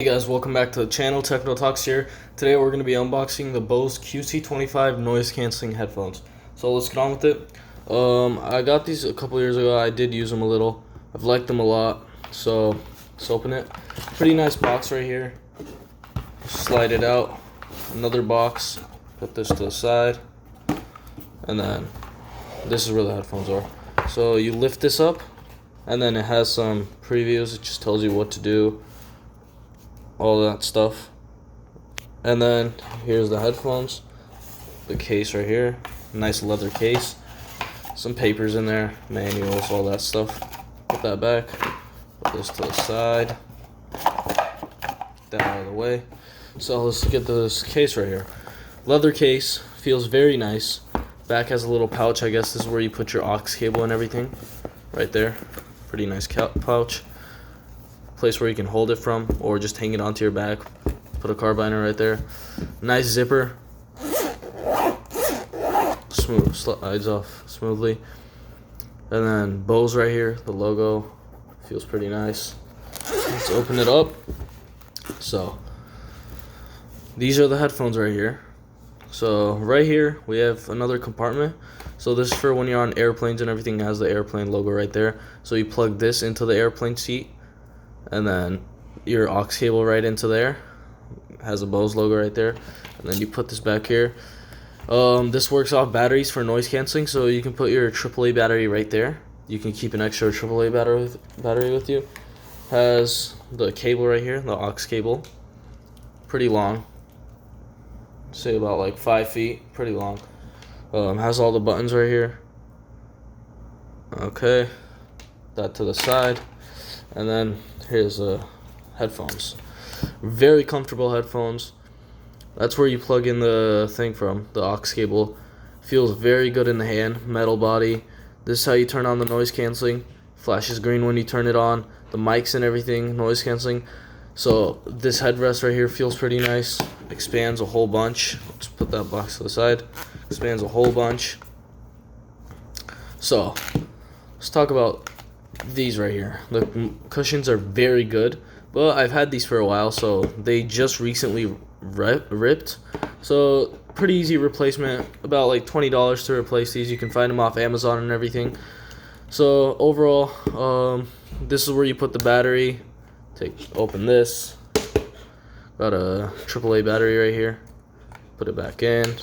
Hey guys, welcome back to the channel. Techno Talks here. Today we're going to be unboxing the Bose QC25 noise cancelling headphones. So let's get on with it. I got these a couple years ago. I did use them a little. I've liked them a lot. So let's open it. Pretty nice box right here. Slide it out. Another box. Put this to the side. And then this is where the headphones are. So you lift this up, and then it has some previews. It just tells you what to do, all that stuff. And then here's the headphones, the case right here, nice leather case, some papers in there, manuals, all that stuff. Put that back, put this to the side, that out of the way. So let's get this case right here. Leather case, feels very nice. Back has a little pouch. I guess this is where you put your aux cable and everything right there. Pretty nice pouch. Place where you can hold it from, or just hang it onto your back. Put a carbiner right there. Nice zipper. Smooth, slides off smoothly. And then Bose right here, the logo feels pretty nice. Let's open it up. So these are the headphones right here. So right here we have another compartment. So this is for when you're on airplanes and everything. It has the airplane logo right there. So you plug this into the airplane seat, and then your aux cable right into there. Has a Bose logo right there, and then you put this back here. This works off batteries for noise canceling, so you can put your AAA battery right there. You can keep an extra AAA battery with you. Has the cable right here, the aux cable, pretty long. Say about like 5 feet, pretty long. Has all the buttons right here. Okay, that to the side, and then here's the headphones. Very comfortable headphones. That's where you plug in the thing from, the aux cable. Feels very good in the hand, metal body. This is how you turn on the noise canceling. Flashes green when you turn it on. The mics and everything, noise canceling. So this headrest right here feels pretty nice. Expands a whole bunch. Let's put that box to the side. Expands a whole bunch. So let's talk about these right here. The cushions are very good, but I've had these for a while, so they just recently ripped. So pretty easy replacement, about like $20 to replace these. You can find them off Amazon and everything. So overall, this is where you put the battery. Open this. Got a AAA battery right here. Put it back in.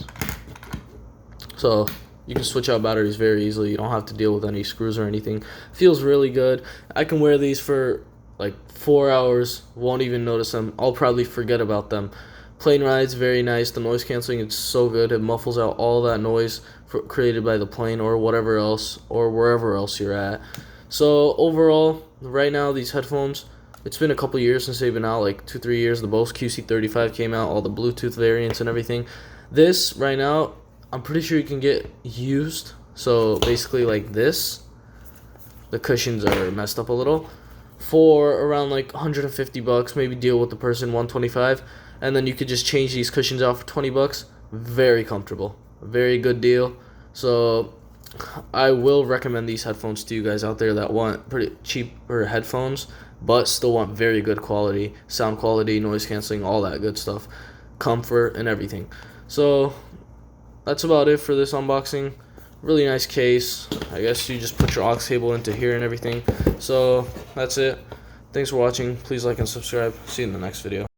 So you can switch out batteries very easily. You don't have to deal with any screws or anything. Feels really good. I can wear these for like 4 hours. Won't even notice them. I'll probably forget about them. Plane rides, very nice. The noise canceling, it's so good. It muffles out all that noise created by the plane or whatever else, or wherever else you're at. So overall, right now, these headphones, it's been a couple years since they've been out, like 2-3 years. The Bose QC25 came out, all the Bluetooth variants and everything. This, right now, I'm pretty sure you can get used. So basically like this. The cushions are messed up a little. For around like 150 bucks, maybe deal with the person 125, and then you could just change these cushions out for 20 bucks. Very comfortable. Very good deal. So I will recommend these headphones to you guys out there that want pretty cheaper headphones, but still want very good quality, sound quality, noise canceling, all that good stuff, comfort and everything. So that's about it for this unboxing. Really nice case. I guess you just put your aux cable into here and everything. So that's it. Thanks for watching. Please like and subscribe. See you in the next video.